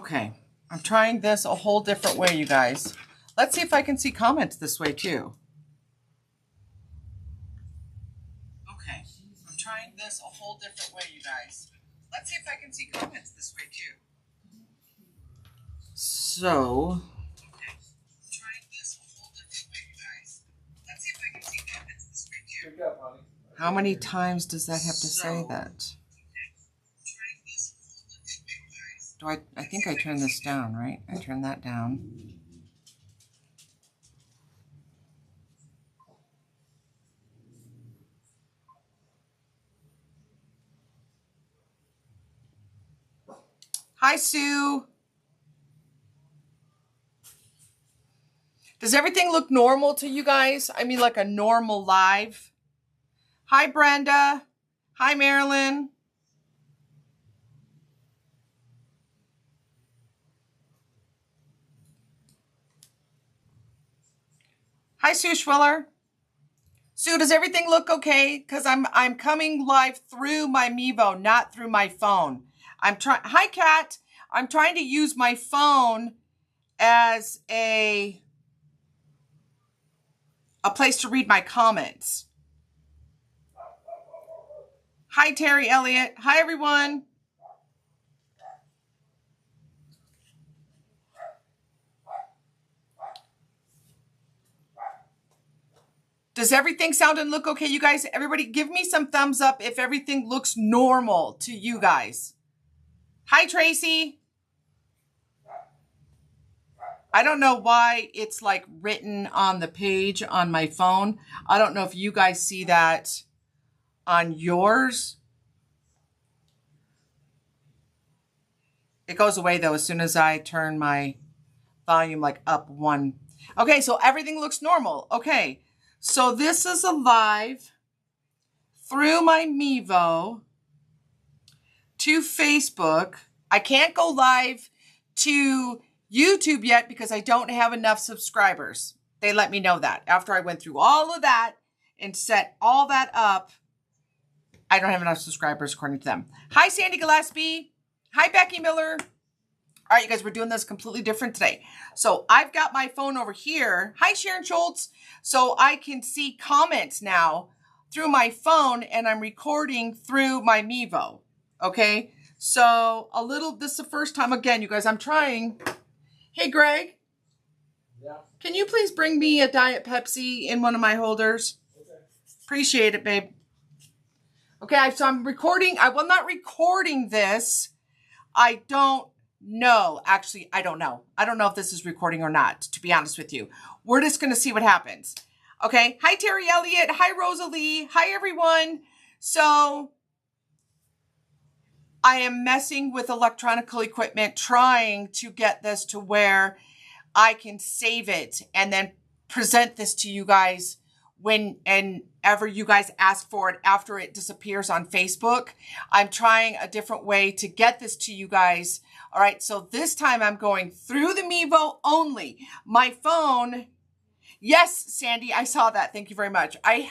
Okay, I'm trying this a whole different way, you guys. Let's see if I can see comments this way too. Okay, I'm trying this a whole different way, you guys. Let's see if I can see comments this way too. So, okay, I'm trying this a whole different way, you guys. Let's see if I can see comments this way too. How many times does that have to say that? Do I think I turn this down, right? I turn that down. Hi, Sue. Does everything look normal to you guys? I mean, like a normal live. Hi, Brenda. Hi, Marilyn. Hi, Sue Schwiller. Sue, does everything look okay? Because I'm coming live through my Mevo, not through my phone. Hi, Kat. I'm trying to use my phone as a place to read my comments. Hi, Terry Elliott. Hi, everyone. Does everything sound and look okay, you guys? Everybody give me some thumbs up if everything looks normal to you guys. Hi, Tracy. I don't know why it's like written on the page on my phone. I don't know if you guys see that on yours. It goes away though as soon as I turn my volume like up one. Okay, so everything looks normal. Okay, so this is a live through my Mevo to Facebook. I can't go live to YouTube yet because I don't have enough subscribers. They let me know that after I went through all of that and set all that up. I don't have enough subscribers according to them. Hi, Sandy Gillespie. Hi, Becky Miller. All right, you guys, we're doing this completely different today. So I've got my phone over here. Hi, Sharon Schultz. So I can see comments now through my phone and I'm recording through my Mevo. Okay, so this is the first time, again, you guys, I'm trying. Hey, Greg. Yeah. Can you please bring me a Diet Pepsi in one of my holders? Okay. Appreciate it, babe. Okay, so I'm recording. I will not recording this. I don't know. Actually, I don't know. I don't know if this is recording or not, to be honest with you. We're just going to see what happens. Okay. Hi, Terry Elliott. Hi, Rosalie. Hi, everyone. So I am messing with electronic equipment, trying to get this to where I can save it and then present this to you guys whenever you guys ask for it after it disappears on Facebook. I'm trying a different way to get this to you guys. All right, so this time I'm going through the Mevo only. My phone, yes, Sandy, I saw that. Thank you very much. I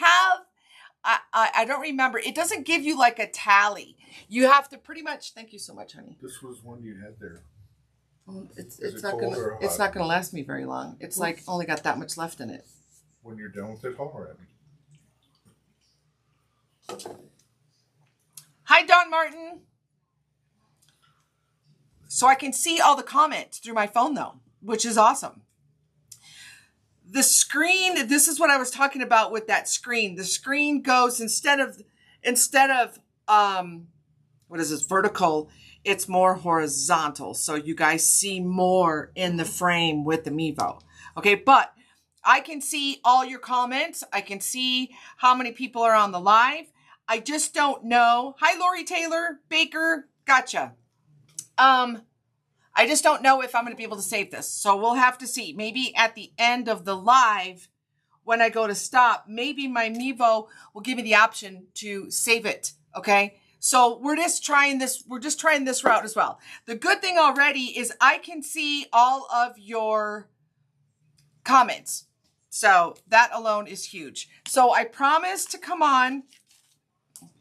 don't remember. It doesn't give you like a tally. You have to pretty much, thank you so much, honey. This was one you had there. Well, it's not gonna last me very long. It's like only got that much left in it. When you're done with it, holler at me. Hi, Don Martin. So I can see all the comments through my phone though, which is awesome. The screen, this is what I was talking about with that screen. The screen goes instead of what is this, vertical, it's more horizontal. So you guys see more in the frame with the Mevo. Okay, but I can see all your comments. I can see how many people are on the live. I just don't know. Hi, Lori Taylor, Baker, gotcha. I just don't know if I'm going to be able to save this. So we'll have to see. Maybe at the end of the live, when I go to stop, maybe my Mevo will give me the option to save it. Okay. So we're just trying this. We're just trying this route as well. The good thing already is I can see all of your comments. So that alone is huge. So I promise to come on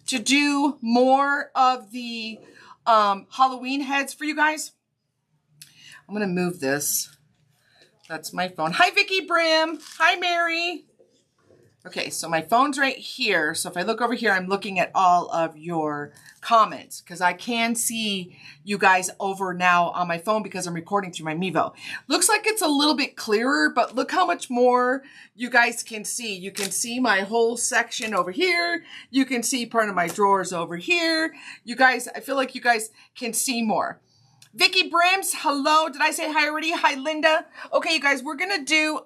to do more of the Halloween heads for you guys. I'm going to move this. That's my phone. Hi, Vicky Brim. Hi, Mary. Okay, so my phone's right here. So if I look over here, I'm looking at all of your comments because I can see you guys over now on my phone because I'm recording through my Mevo. Looks like it's a little bit clearer, but look how much more you guys can see. You can see my whole section over here. You can see part of my drawers over here. You guys, I feel like you guys can see more. Vicky Brims, hello. Did I say hi already? Hi, Linda. Okay, you guys, we're going to do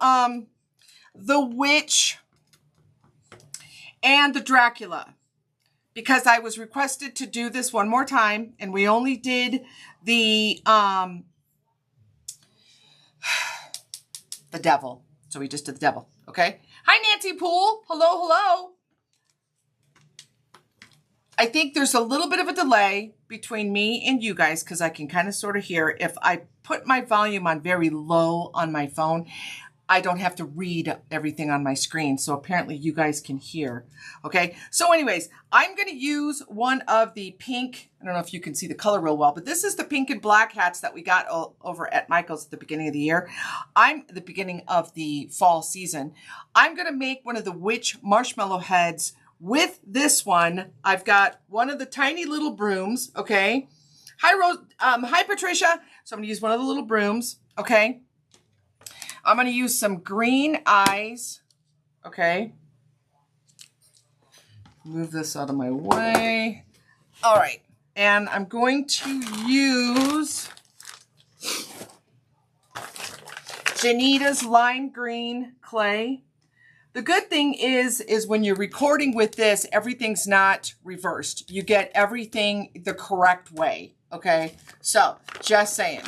The Witch and the Dracula because I was requested to do this one more time and we only did the devil. So we just did the devil. Okay. Hi, Nancy Poole. Hello, hello. I think there's a little bit of a delay between me and you guys because I can kind of sort of hear. If I put my volume on very low on my phone, I don't have to read everything on my screen. So apparently you guys can hear. Okay. So anyways, I'm going to use one of the pink. I don't know if you can see the color real well, but this is the pink and black hats that we got over at Michael's at the beginning of the year. The beginning of the fall season. I'm going to make one of the witch marshmallow heads with this one. I've got one of the tiny little brooms. Okay. Hi, Rose. Hi, Patricia. So I'm going to use one of the little brooms. Okay. I'm going to use some green eyes. Okay. Move this out of my way. All right. And I'm going to use Janita's lime green clay. The good thing is when you're recording with this, everything's not reversed. You get everything the correct way. Okay. So just saying.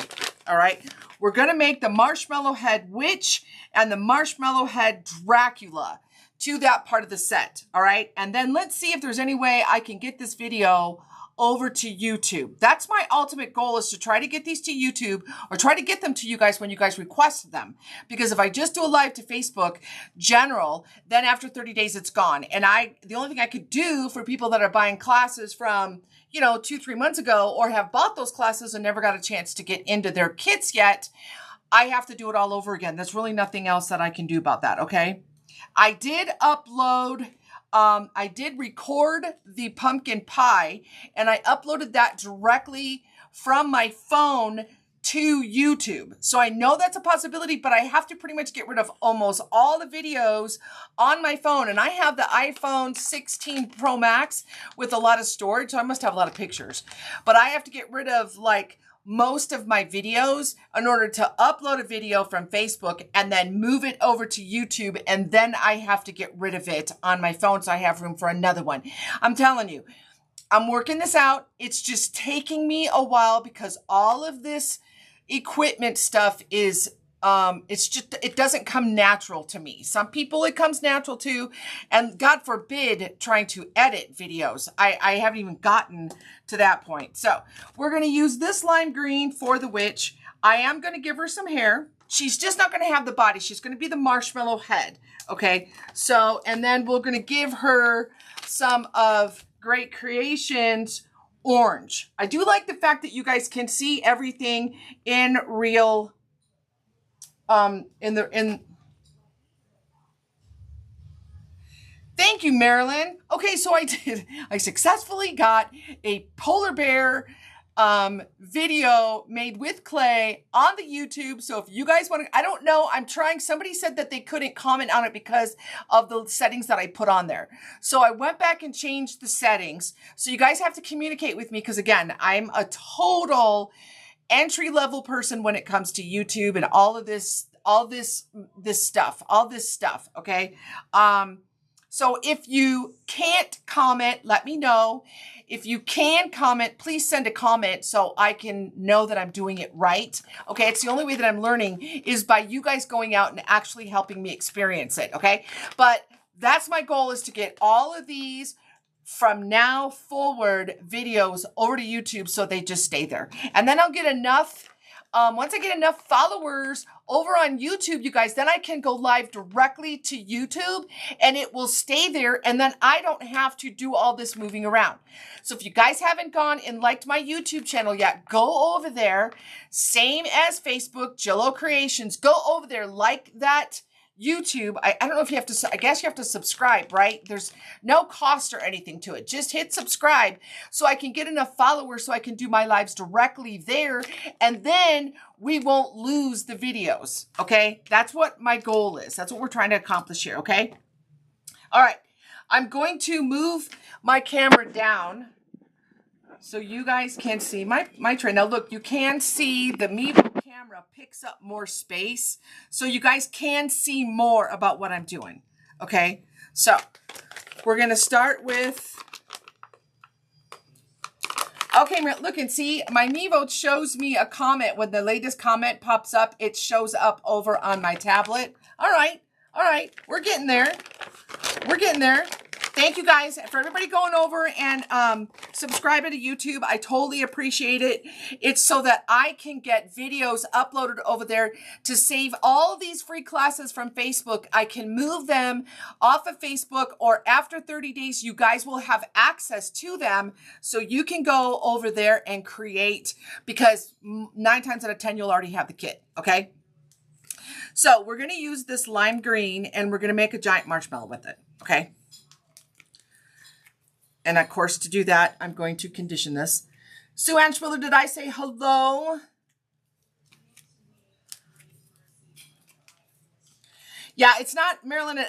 All right. We're going to make the marshmallow head witch and the marshmallow head Dracula to that part of the set. All right. And then let's see if there's any way I can get this video over to YouTube. That's my ultimate goal, is to try to get these to YouTube or try to get them to you guys when you guys request them. Because if I just do a live to Facebook general, then after 30 days, it's gone. And the only thing I could do for people that are buying classes from, 2-3 months ago or have bought those classes and never got a chance to get into their kits yet, I have to do it all over again. There's really nothing else that I can do about that. Okay. I did upload, I did record the pumpkin pie and I uploaded that directly from my phone to YouTube. So I know that's a possibility, but I have to pretty much get rid of almost all the videos on my phone. And I have the iPhone 16 Pro Max with a lot of storage. So I must have a lot of pictures, but I have to get rid of like most of my videos in order to upload a video from Facebook and then move it over to YouTube. And then I have to get rid of it on my phone so I have room for another one. I'm telling you, I'm working this out. It's just taking me a while because all of this equipment stuff is, it doesn't come natural to me. Some people it comes natural to, and God forbid trying to edit videos. I haven't even gotten to that point. So we're going to use this lime green for the witch. I am going to give her some hair. She's just not going to have the body. She's going to be the marshmallow head. Okay. So, and then we're going to give her some of Great Creations orange. I do like the fact that you guys can see everything in real, thank you, Marilyn. Okay, so I successfully got a polar bear video made with clay on the YouTube. So if you guys want to, I don't know, I'm trying. Somebody said that they couldn't comment on it because of the settings that I put on there. So I went back and changed the settings. So you guys have to communicate with me because again, I'm a total entry-level person when it comes to YouTube and all this stuff. Okay. So if you can't comment, let me know. If you can comment, please send a comment so I can know that I'm doing it right. Okay, it's the only way that I'm learning is by you guys going out and actually helping me experience it, okay? But that's my goal, is to get all of these from now forward videos over to YouTube so they just stay there. And then I'll get enough once I get enough followers over on YouTube, you guys, then I can go live directly to YouTube and it will stay there. And then I don't have to do all this moving around. So if you guys haven't gone and liked my YouTube channel yet, go over there. Same as Facebook, Jillo Creations. Go over there, like that YouTube. I don't know if you have to, I guess you have to subscribe, right? There's no cost or anything to it. Just hit subscribe so I can get enough followers so I can do my lives directly there. And then we won't lose the videos. Okay. That's what my goal is. That's what we're trying to accomplish here. Okay. All right. I'm going to move my camera down so you guys can see my tray. Now look, you can see the Mevo camera picks up more space, so you guys can see more about what I'm doing. Okay, so we're gonna start with, okay, look and see, my Mevo shows me a comment. When the latest comment pops up, it shows up over on my tablet. All right, we're getting there. We're getting there. Thank you guys for everybody going over and subscribing to YouTube. I totally appreciate it. It's so that I can get videos uploaded over there to save all of these free classes from Facebook. I can move them off of Facebook, or after 30 days, you guys will have access to them. So you can go over there and create, because 9 times out of 10, you'll already have the kit. Okay. So we're going to use this lime green and we're going to make a giant marshmallow with it. Okay. And of course, to do that, I'm going to condition this. Sue Ann Schwiller, did I say hello? Yeah, it's not Marilyn.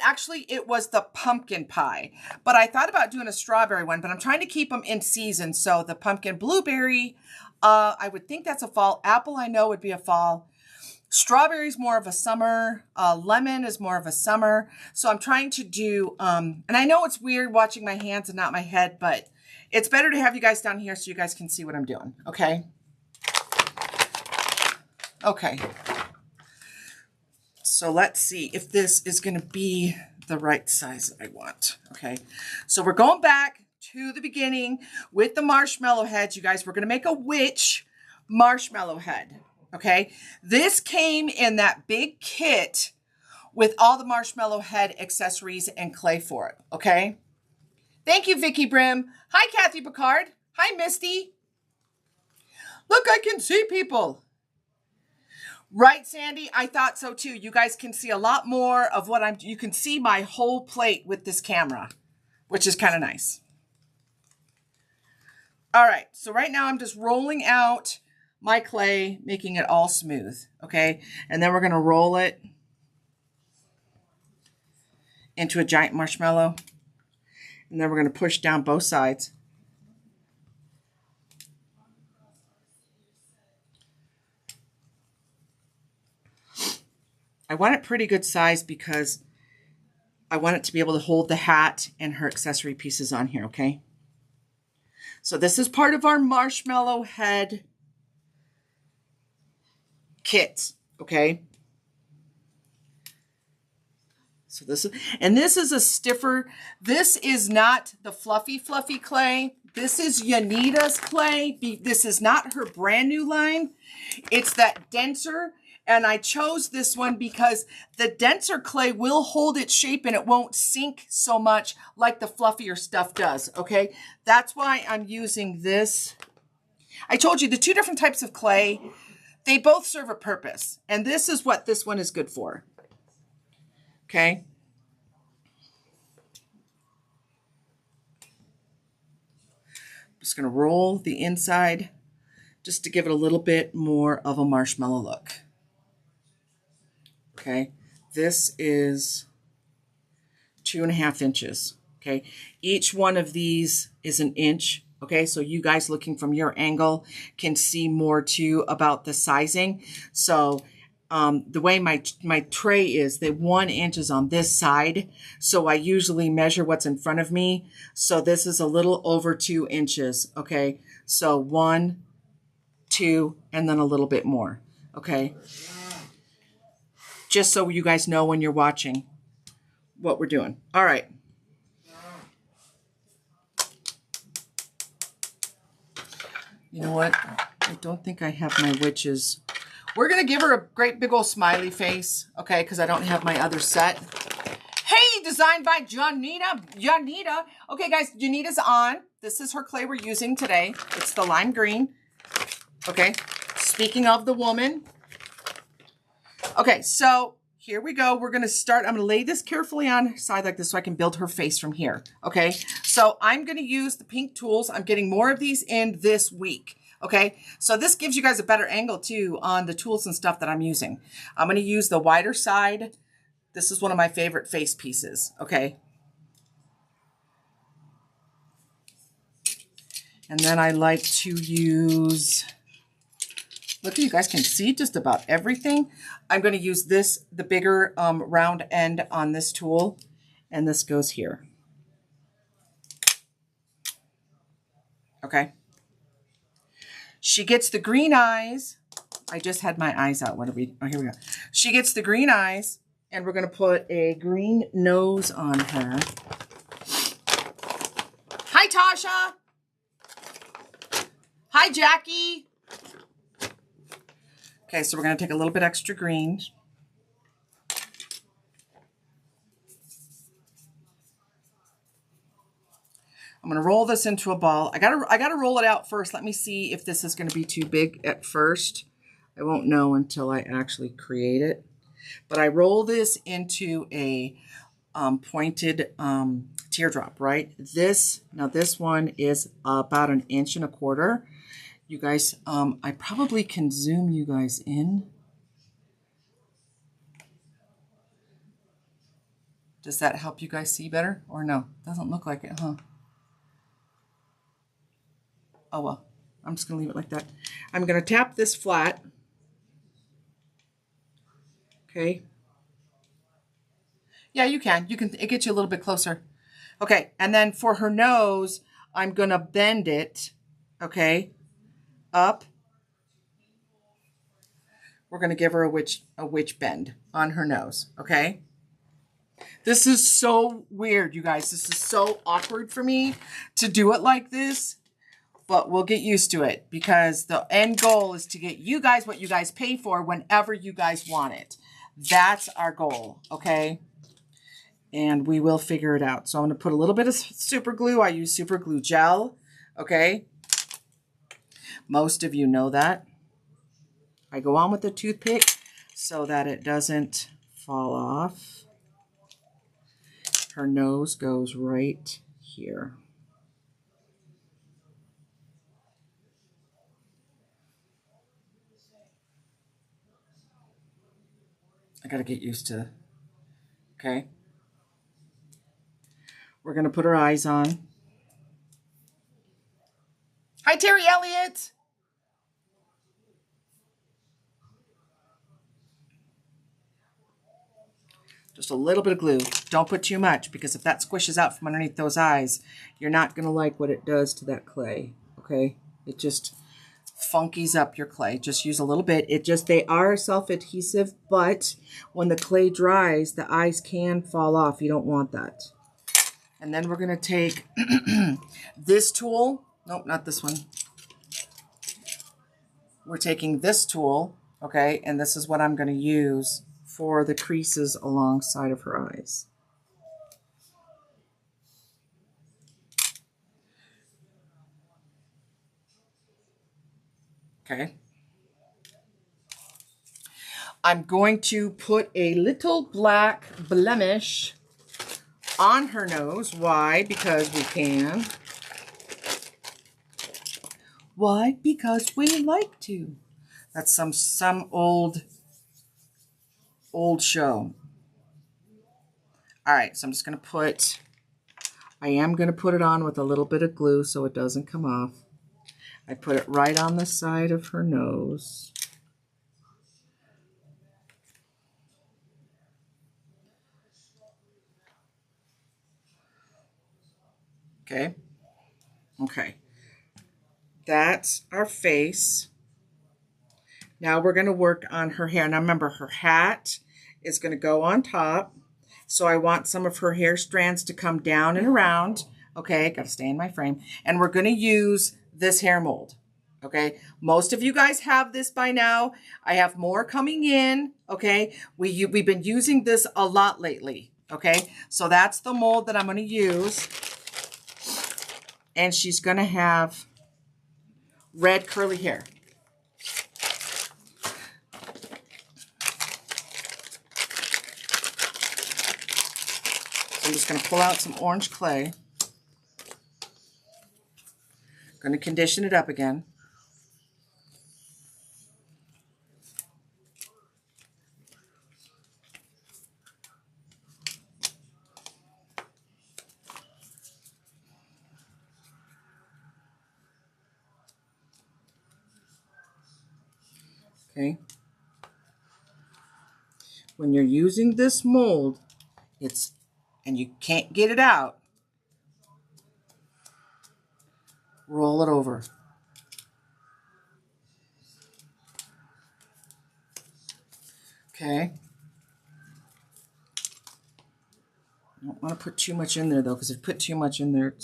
It was the pumpkin pie. But I thought about doing a strawberry one, but I'm trying to keep them in season. So the pumpkin blueberry, I would think that's a fall. Apple, I know, would be a fall. Strawberry's more of a summer. Lemon is more of a summer. So I'm trying to do, and I know it's weird watching my hands and not my head, but it's better to have you guys down here so you guys can see what I'm doing. Okay. Okay. So let's see if this is going to be the right size that I want. Okay. So we're going back to the beginning with the marshmallow heads. You guys, we're going to make a witch marshmallow head. Okay, this came in that big kit with all the marshmallow head accessories and clay for it. Okay, thank you, Vicky Brim. Hi, Kathy Picard. Hi, Misty. Look, I can see people. Right, Sandy? I thought so too. You guys can see a lot more of what you can see my whole plate with this camera, which is kind of nice. All right, so right now I'm just rolling out my clay, making it all smooth, okay? And then we're gonna roll it into a giant marshmallow. And then we're gonna push down both sides. I want it pretty good size because I want it to be able to hold the hat and her accessory pieces on here, okay? So this is part of our marshmallow head kit, okay? So this is a stiffer. This is not the fluffy clay. This is Yanita's clay. This is not her brand new line. It's that denser, and I chose this one because the denser clay will hold its shape and it won't sink so much like the fluffier stuff does, okay? That's why I'm using this. I told you the two different types of clay, they both serve a purpose, and this is what this one is good for. Okay. I'm just going to roll the inside just to give it a little bit more of a marshmallow look. Okay. This is 2.5 inches. Okay. Each one of these is an inch. Okay, so you guys looking from your angle can see more too about the sizing. So the way my tray is, the 1 inch is on this side. So I usually measure what's in front of me. So this is a little over 2 inches. Okay, so 1, 2, and then a little bit more. Okay, just so you guys know when you're watching what we're doing. All right. You know what? I don't think I have my witches We're going to give her a great big old smiley face, okay, because I don't have my other set. Hey, designed by Janita. Okay, guys, Janita's on. This is her clay we're using today. It's the lime green. Okay, speaking of the woman. Okay, so here we go. We're going to start. I'm going to lay this carefully on her side like this so I can build her face from here. Okay, so I'm going to use the pink tools. I'm getting more of these in this week. Okay, so this gives you guys a better angle too on the tools and stuff that I'm using. I'm going to use the wider side. This is one of my favorite face pieces. Okay. And then I like to use, look, you guys can see just about everything. I'm going to use this, the bigger round end on this tool, and this goes here. Okay. She gets the green eyes. I just had my eyes out. What are we? Oh, here we go. She gets the green eyes, and we're going to put a green nose on her. Hi, Tasha. Hi, Jackie. Okay, so we're going to take a little bit extra green. I'm going to roll this into a ball. I gotta roll it out first. Let me see if this is going to be too big at first. I won't know until I actually create it. But I roll this into a pointed teardrop, right? Now this one is about 1.25 inches. You guys, I probably can zoom you guys in. Does that help you guys see better or no? Doesn't look like it, huh? Oh, well, I'm just going to leave it like that. I'm going to tap this flat. Okay. Yeah, you can. It gets you a little bit closer. Okay, and then for her nose, I'm going to bend it, okay, up. We're going to give her a witch bend on her nose, okay? This is so weird, you guys. This is so awkward for me to do it like this. But we'll get used to it because the end goal is to get you guys what you guys pay for whenever you guys want it. That's our goal, okay? And we will figure it out. So I'm going to put a little bit of super glue. I use super glue gel, okay? Most of you know that. I go on with the toothpick so that it doesn't fall off. Her nose goes right here. I got to get used to, okay? We're going to put her eyes on. Hi, Terry Elliott. Just a little bit of glue. Don't put too much because if that squishes out from underneath those eyes, you're not going to like what it does to that clay, okay? It just funkies up your clay. Just use a little bit. They are self-adhesive, but when the clay dries, the eyes can fall off. You don't want that. And then we're going to take this tool. Nope, not this one. We're taking this tool, okay, and this is what I'm going to use for the creases alongside of her eyes. Okay. I'm going to put a little black blemish on her nose. Why? Because we can. Why? Because we like to. That's some old show. All right, so I'm just going to put, I am going to put it on with a little bit of glue so it doesn't come off. I put it right on the side of her nose. Okay. Okay. That's our face. Now we're going to work on her hair. Now remember, her hat is going to go on top. So I want some of her hair strands to come down and around. Okay, got to stay in my frame. And we're going to use this hair mold. Okay, most of you guys have this by now. I have more coming in. Okay, we've been using this a lot lately. Okay, so that's the mold that I'm going to use. And she's going to have red curly hair. So I'm just going to pull out some orange clay. Going to condition it up again. Okay. When you're using this mold, and you can't get it out, roll it over. Okay. I don't want to put too much in there though, because if I put too much in there,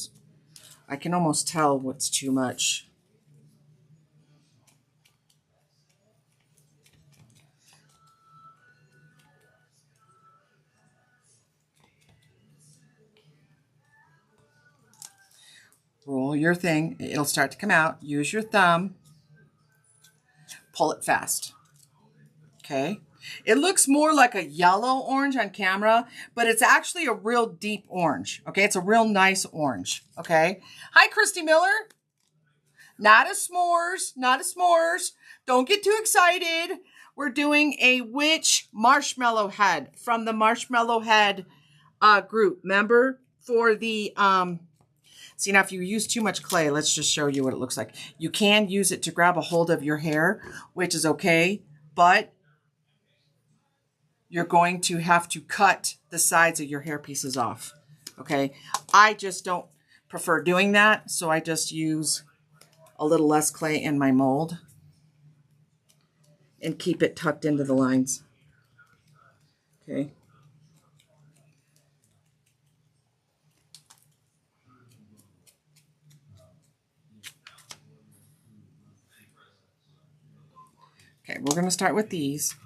I can almost tell what's too much. Roll your thing. It'll start to come out. Use your thumb. Pull it fast. Okay. It looks more like a yellow orange on camera, but it's actually a real deep orange. Okay. It's a real nice orange. Okay. Hi, Christy Miller. Not a s'mores. Not a s'mores. Don't get too excited. We're doing a witch marshmallow head from the marshmallow head group. Remember for the see, now if you use too much clay, let's just show you what it looks like. You can use it to grab a hold of your hair, which is okay, but you're going to have to cut the sides of your hair pieces off. Okay, I just don't prefer doing that, so I just use a little less clay in my mold and keep it tucked into the lines. Okay. Okay, we're going to start with these.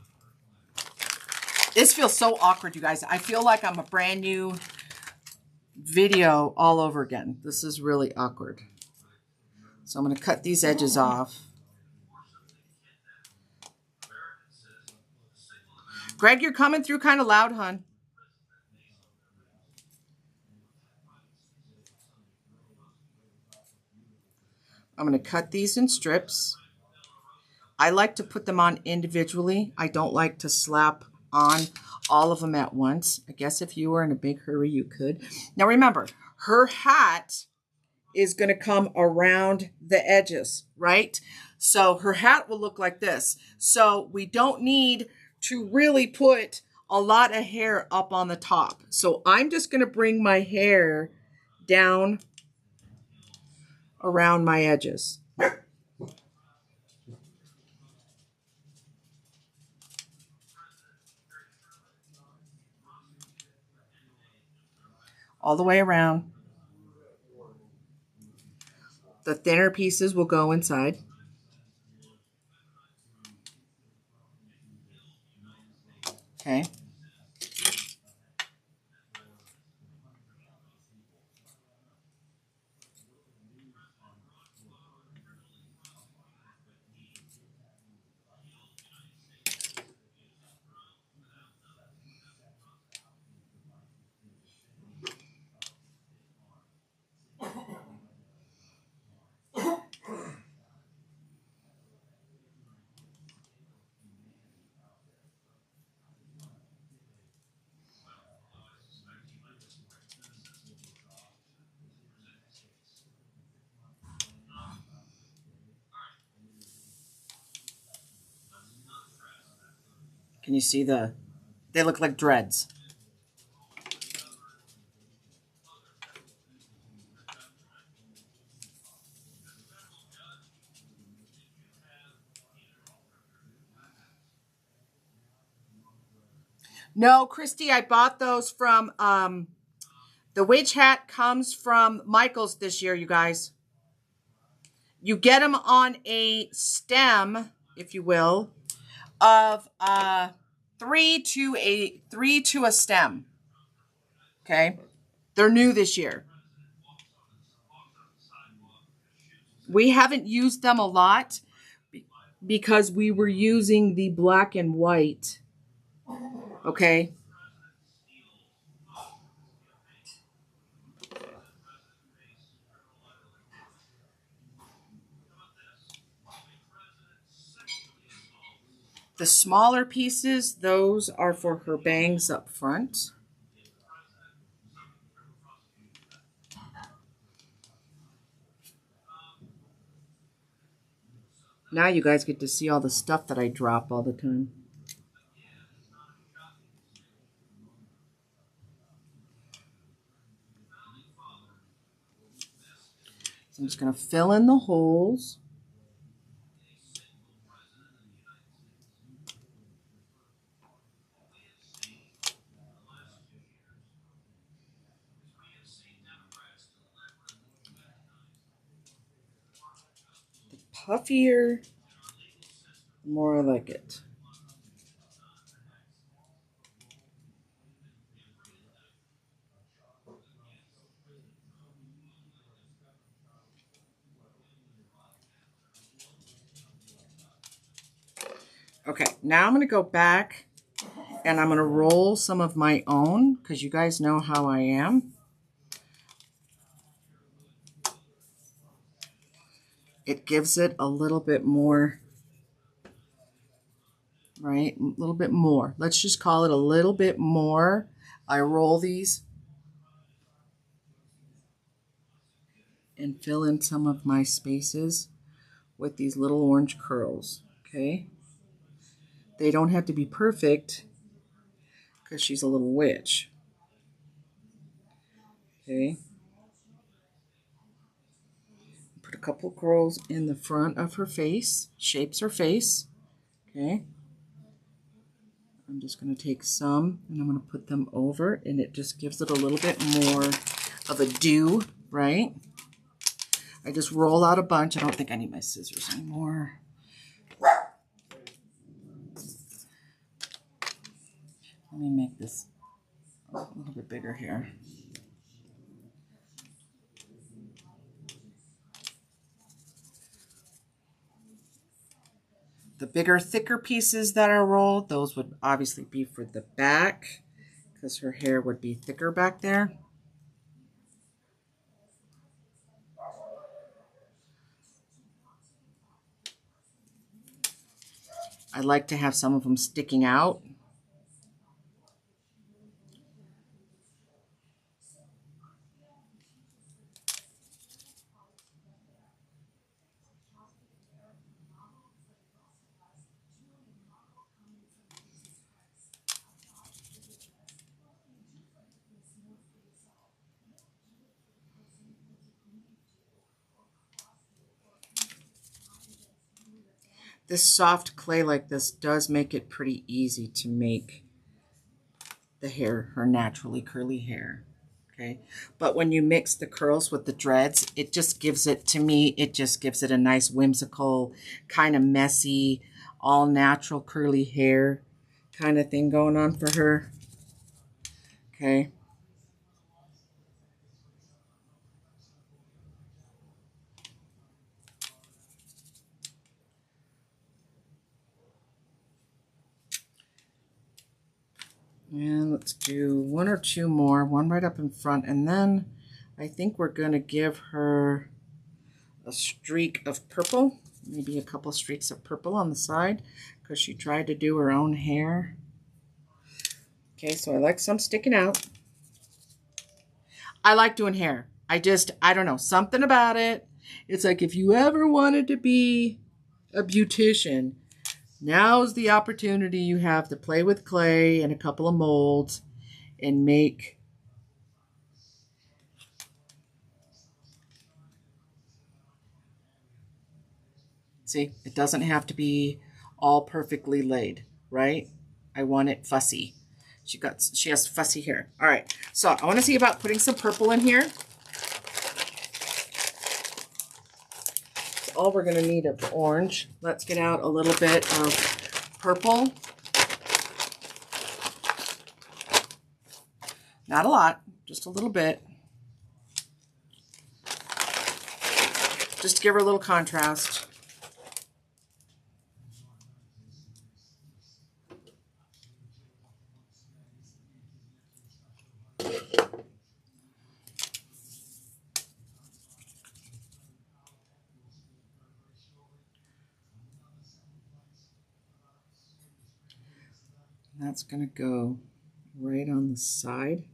This feels so awkward, you guys. I feel like I'm a brand new video all over again. This is really awkward. So I'm going to cut these edges off. Greg, you're coming through kind of loud, hon. I'm going to cut these in strips. I like to put them on individually. I don't like to slap on all of them at once. I guess if you were in a big hurry, you could. Now remember, her hat is going to come around the edges, right? So her hat will look like this. So we don't need to really put a lot of hair up on the top. So I'm just going to bring my hair down around my edges. All the way around. The thinner pieces will go inside. Okay. Can you see they look like dreads. No, Christy, I bought those from, the witch hat comes from Michael's this year, you guys. You get them on a stem, if you will, of 3 to a stem. Okay, they're new this year. We haven't used them a lot because we were using the black and white. Okay. The smaller pieces, those are for her bangs up front. Now you guys get to see all the stuff that I drop all the time. So I'm just going to fill in the holes. The puffier, the more I like it. Okay, now I'm going to go back and I'm going to roll some of my own because you guys know how I am. It gives it a little bit more, right? A little bit more. Let's just call it a little bit more. I roll these and fill in some of my spaces with these little orange curls, okay? They don't have to be perfect because she's a little witch, okay? Put a couple curls in the front of her face, shapes her face, okay? I'm just going to take some and I'm going to put them over, and it just gives it a little bit more of a dew, right? I just roll out a bunch. I don't think I need my scissors anymore. Let me make this a little bit bigger here. The bigger, thicker pieces that are rolled, those would obviously be for the back because her hair would be thicker back there. I like to have some of them sticking out. This soft clay like this does make it pretty easy to make the hair, her naturally curly hair. Okay, but when you mix the curls with the dreads, it just gives it, to me, it just gives it a nice whimsical, kind of messy, all natural curly hair kind of thing going on for her. Okay. And let's do one or two more, one right up in front, and then I think we're going to give her a streak of purple, maybe a couple streaks of purple on the side, because she tried to do her own hair. Okay, so I like some sticking out. I like doing hair. I don't know, something about it. It's like if you ever wanted to be a beautician, now's the opportunity you have to play with clay and a couple of molds and make see, it doesn't have to be all perfectly laid, right? I want it fussy. She has fussy hair. All right, so I want to see about putting some purple in here. all we're going to need of orange. Let's get out a little bit of purple. Not a lot, just a little bit. Just to give her a little contrast. That's going to go right on the side.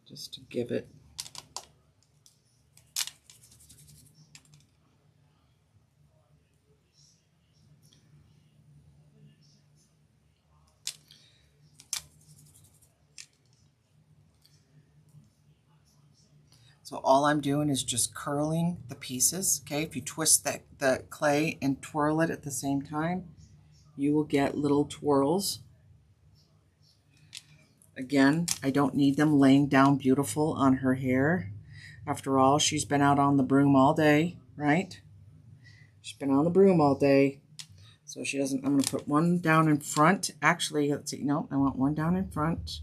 Just to give it so all I'm doing is just curling the pieces, okay? If you twist the clay and twirl it at the same time, you will get little twirls. Again, I don't need them laying down beautiful on her hair. After all, she's been out on the broom all day, right? She's been on the broom all day. So she doesn't, I'm going to put one down in front. Actually, let's see, no, I want one down in front.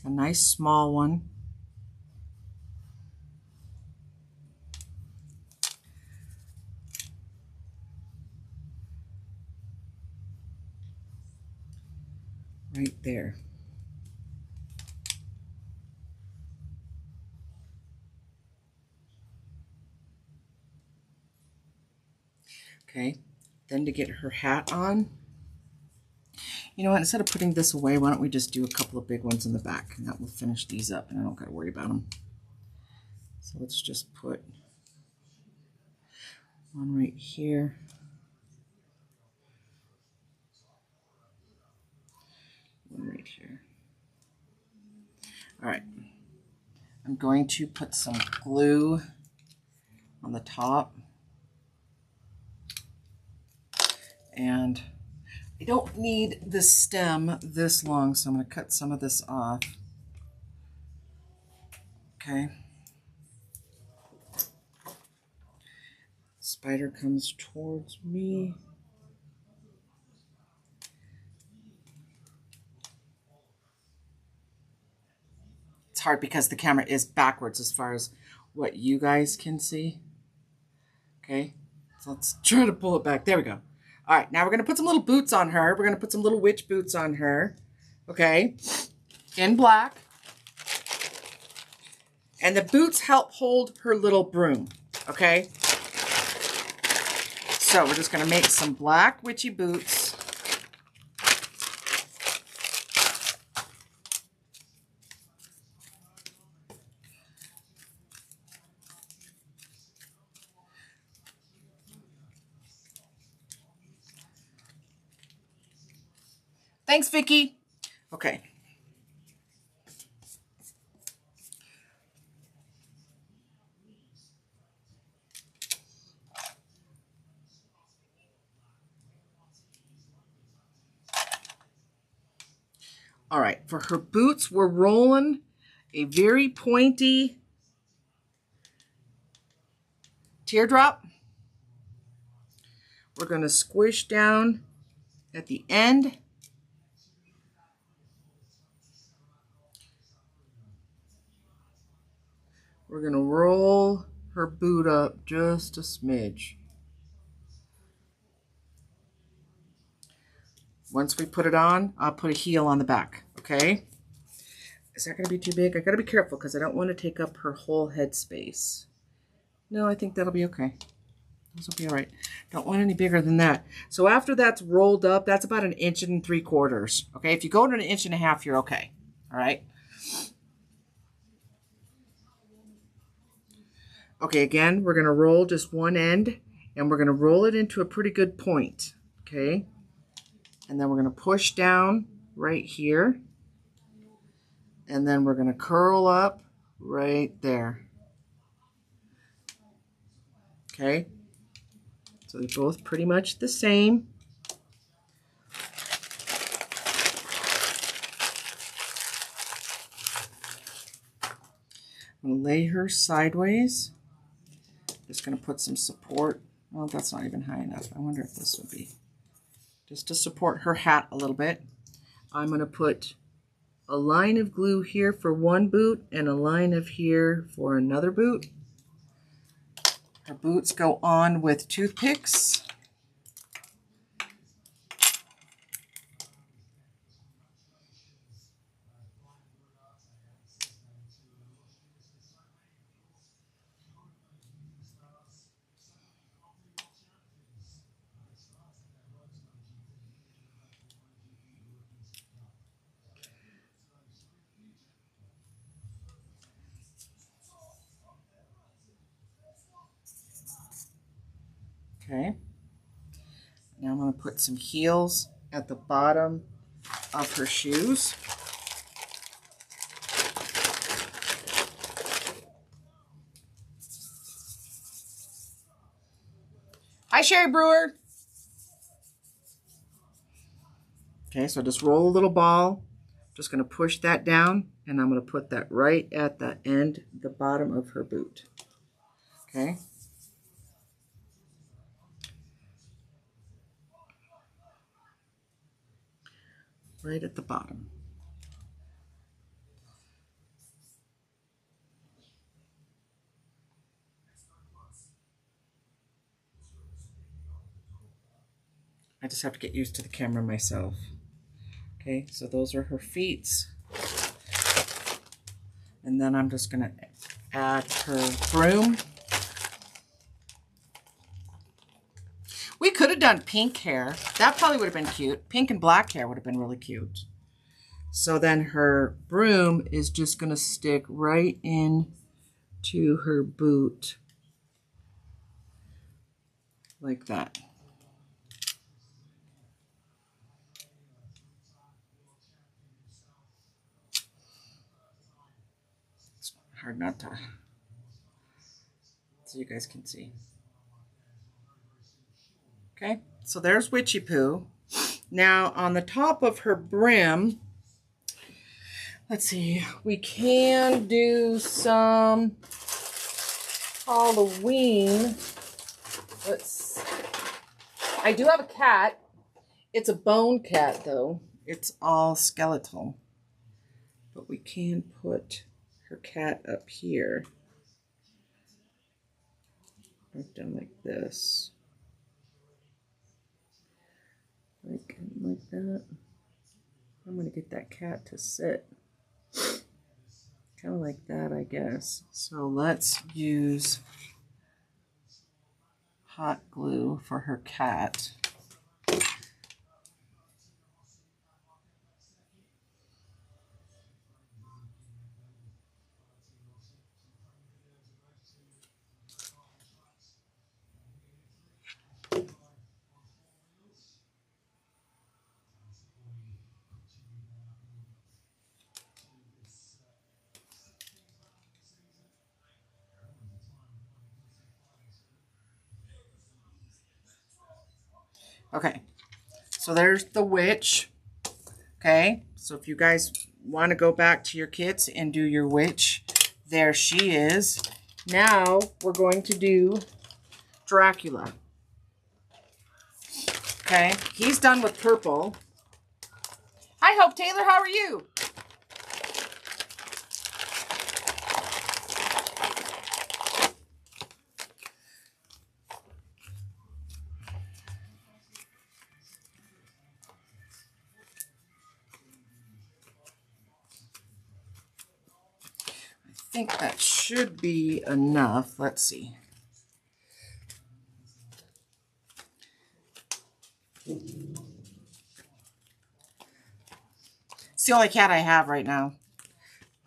A nice small one. Right there. Okay, then to get her hat on, you know what, instead of putting this away, why don't we just do a couple of big ones in the back, and that will finish these up, and I don't got to worry about them. So let's just put one right here. One right here. All right, I'm going to put some glue on the top. And I don't need the stem this long, so I'm going to cut some of this off. Okay. Spider comes towards me. It's hard because the camera is backwards as far as what you guys can see. Okay, so let's try to pull it back. There we go. All right, now we're going to put some little boots on her. We're going to put some little witch boots on her. Okay, in black. And the boots help hold her little broom. Okay. So we're just going to make some black witchy boots. Thanks, Vicky. Okay. All right, for her boots, we're rolling a very pointy teardrop. We're going to squish down at the end. We're going to roll her boot up just a smidge. Once we put it on, I'll put a heel on the back, okay? Is that going to be too big? I got to be careful because I don't want to take up her whole head space. No, I think that'll be okay. This will be all right. Don't want any bigger than that. So after that's rolled up, that's about 1 3/4 inches. Okay, if you go to 1.5 inches, you're okay. All right. Okay, again, we're going to roll just one end, and we're going to roll it into a pretty good point. Okay. And then we're going to push down right here. And then we're going to curl up right there. Okay. So they're both pretty much the same. I'm going to lay her sideways. Just going to put some support. Oh, that's not even high enough. I wonder if this would be. Just to support her hat a little bit. I'm going to put a line of glue here for one boot and a line of here for another boot. Her boots go on with toothpicks. Okay. Now I'm going to put some heels at the bottom of her shoes. Hi, Sherry Brewer. Okay, so just roll a little ball. Just going to push that down, and I'm going to put that right at the end, the bottom of her boot. Okay. Right at the bottom. I just have to get used to the camera myself. Okay, so those are her feet. And then I'm just going to add her broom. We could have done pink hair. That probably would have been cute. Pink and black hair would have been really cute. So then her broom is just going to stick right in to her boot. Like that. It's hard not to, so you guys can see. Okay, so there's Witchy Poo. Now on the top of her brim, let's see, we can do some Halloween. I do have a cat. It's a bone cat though. It's all skeletal. But we can put her cat up here. I've done like this. Like that. I'm going to get that cat to sit. Kind of like that, I guess. So let's use hot glue for her cat. Okay, so there's the witch. Okay, so if you guys want to go back to your kits and do your witch, there she is. Now we're going to do Dracula. Okay, he's done with purple. Hi, Hope Taylor, how are you? I think that should be enough. Let's see. It's the only cat I have right now.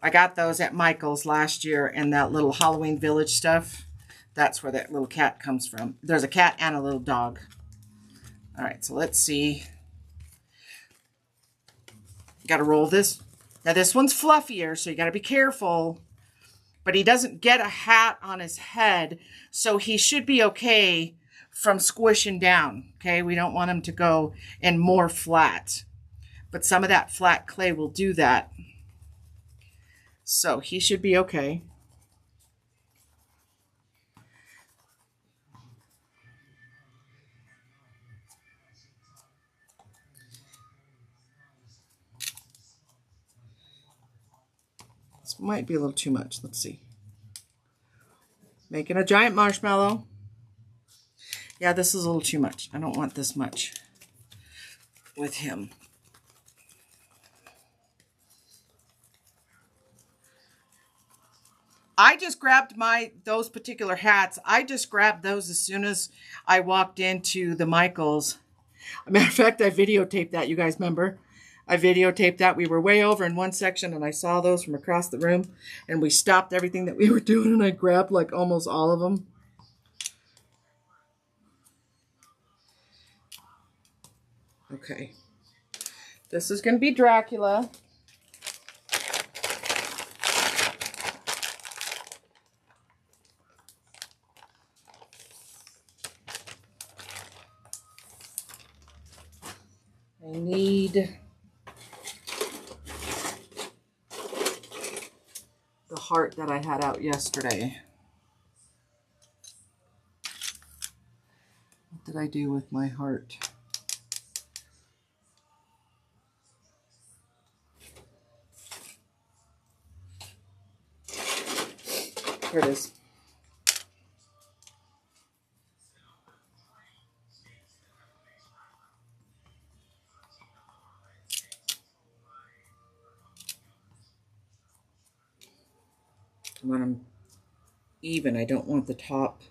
I got those at Michael's last year, and that little Halloween Village stuff, that's where that little cat comes from. There's a cat and a little dog. All right, so let's see. Got to roll this. Now this one's fluffier, so you got to be careful. But he doesn't get a hat on his head, so he should be okay from squishing down, okay? We don't want him to go in more flat. But some of that flat clay will do that. So he should be okay. Might be a little too much. Let's see. Making a giant marshmallow. Yeah, this is a little too much. I don't want this much with him. I just grabbed those particular hats. I just grabbed those as soon as I walked into the Michaels. As a matter of fact, I videotaped that. You guys remember? I videotaped that. We were way over in one section, and I saw those from across the room, and we stopped everything that we were doing, and I grabbed like almost all of them. Okay. This is going to be Dracula. I need the heart that I had out yesterday. What did I do with my heart? Here it is. When I'm even, I don't want the top.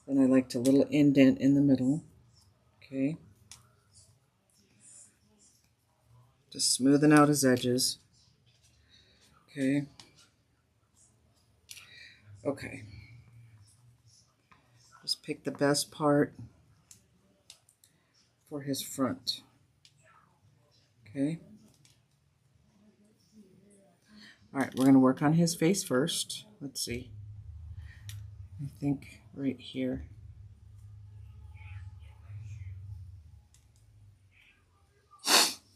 Then I like to little indent in the middle. Okay. Just smoothing out his edges. Okay. Okay. Just pick the best part for his front. Okay. All right, we're going to work on his face first. Let's see. I think right here.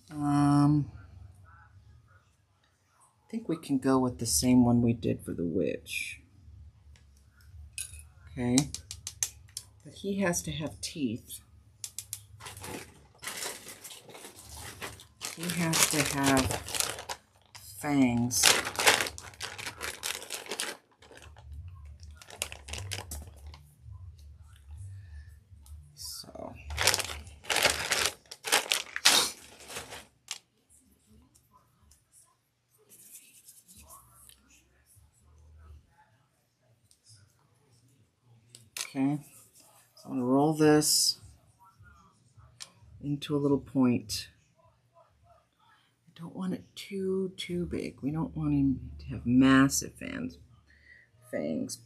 I think we can go with the same one we did for the witch. Okay. But he has to have teeth. He has to have fangs. So. Okay. So I'm going to roll this into a little point. I don't want it too big. We don't want him to have massive fangs.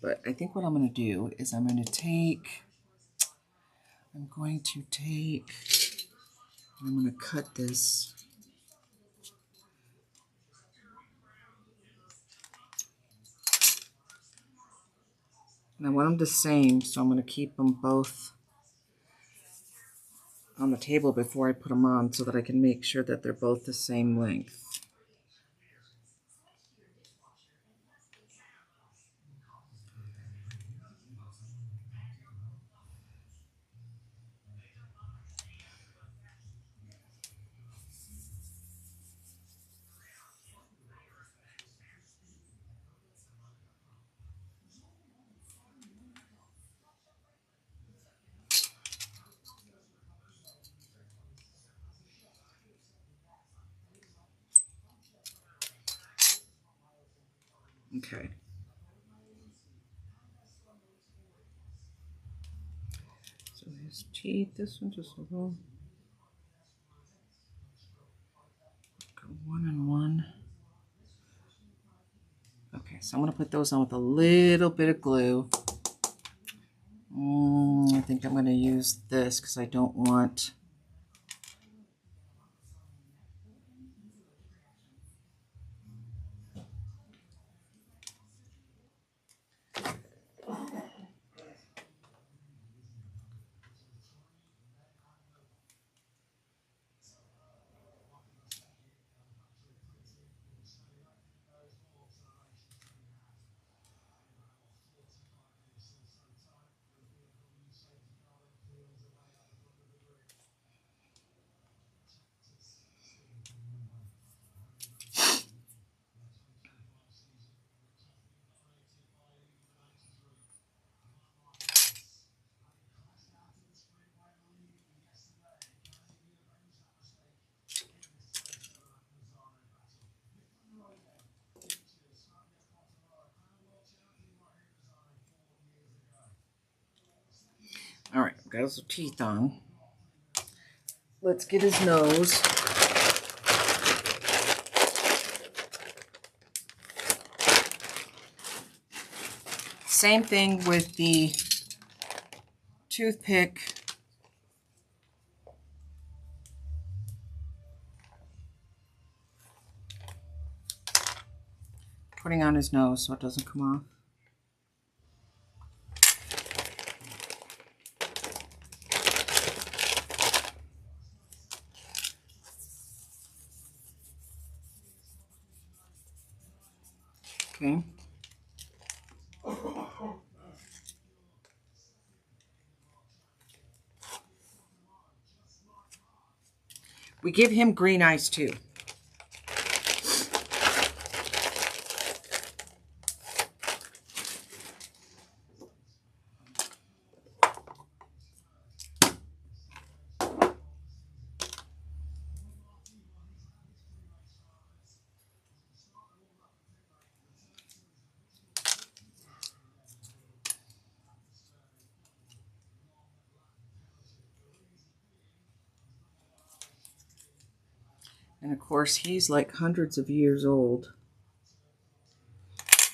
But I think what I'm going to do is I'm going to take, I'm going to cut this. And I want them the same, so I'm going to keep them both on the table before I put them on so that I can make sure that they're both the same length. Okay. So his teeth, this one just a little, go one and one. Okay, so I'm going to put those on with a little bit of glue. I think I'm going to use this because I don't want... Got his teeth on. Let's get his nose. Same thing with the toothpick. Putting on his nose so it doesn't come off. Okay. We give him green eyes too. And of course, he's like hundreds of years old.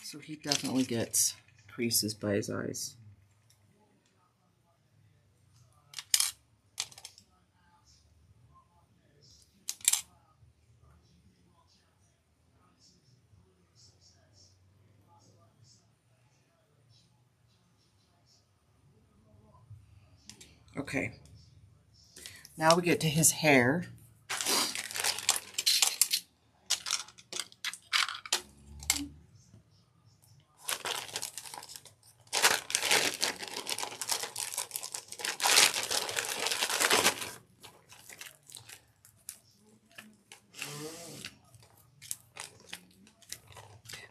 So he definitely gets creases by his eyes. Okay. Now we get to his hair.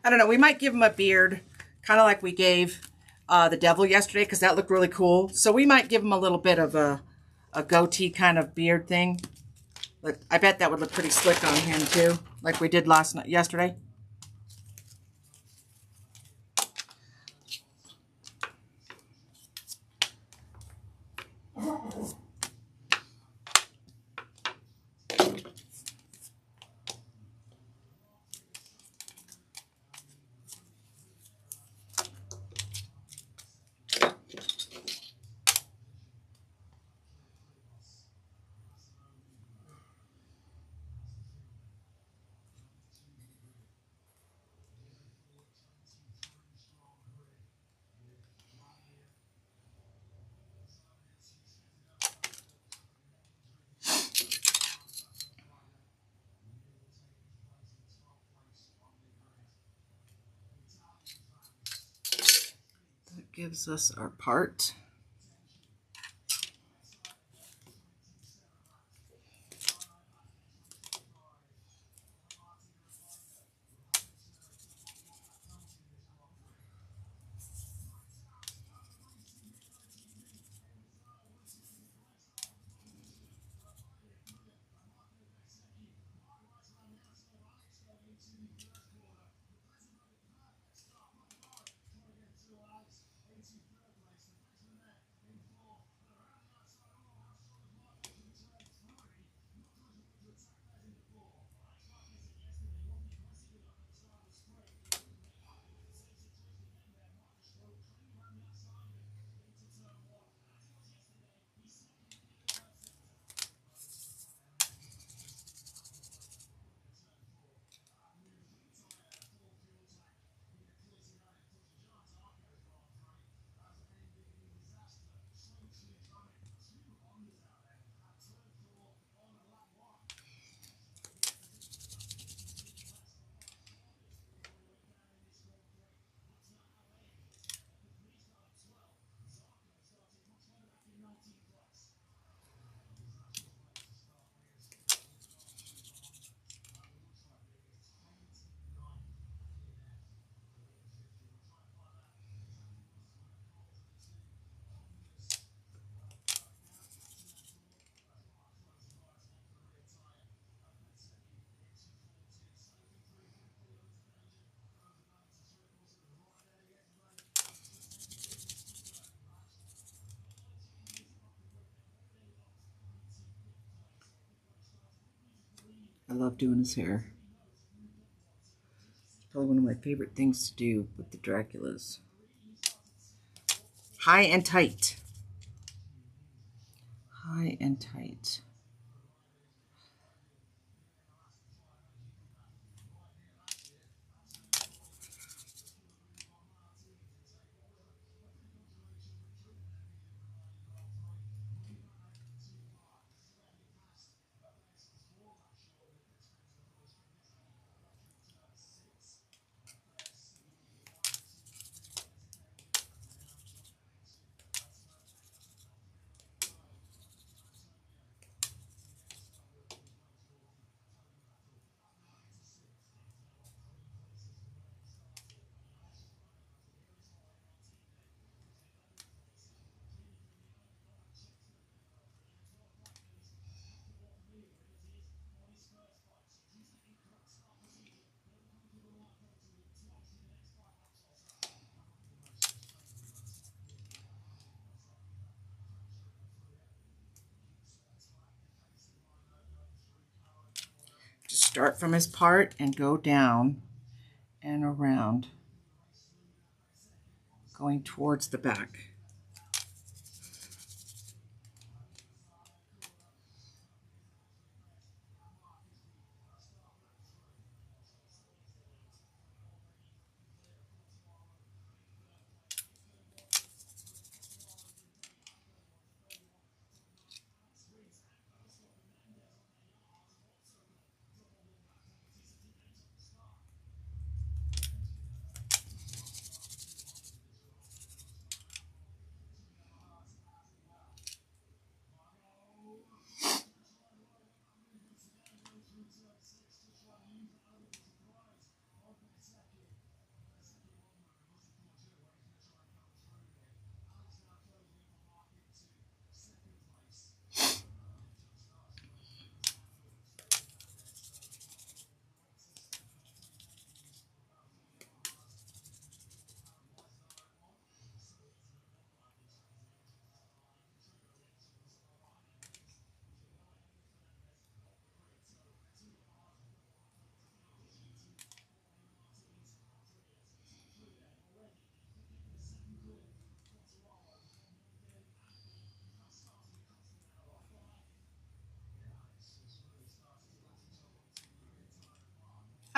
I don't know, we might give him a beard, kind of like we gave the devil yesterday, because that looked really cool. So we might give him a little bit of a goatee kind of beard thing. But I bet that would look pretty slick on him too, like we did yesterday. That gives us our part. love doing his hair. It's probably one of my favorite things to do with the Draculas. High and tight. High and tight. Just start from his part and go down and around, going towards the back.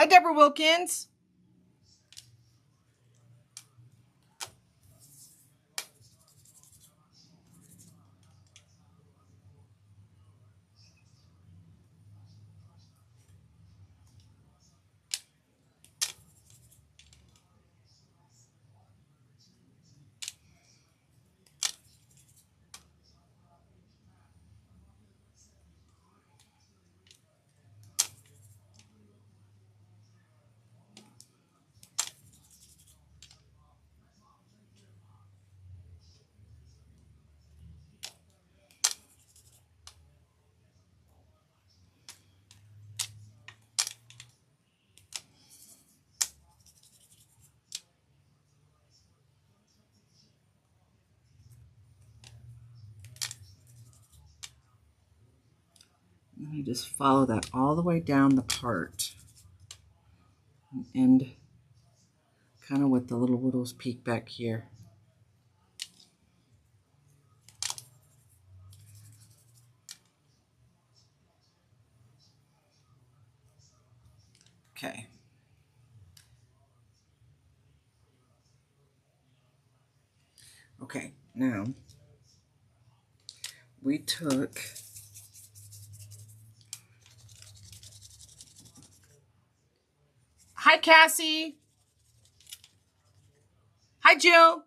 Hi, Deborah Wilkins. And you just follow that all the way down the part and end kind of with the little widow's peak back here. Okay. Okay, now we took Hi, Cassie. Hi, Jill.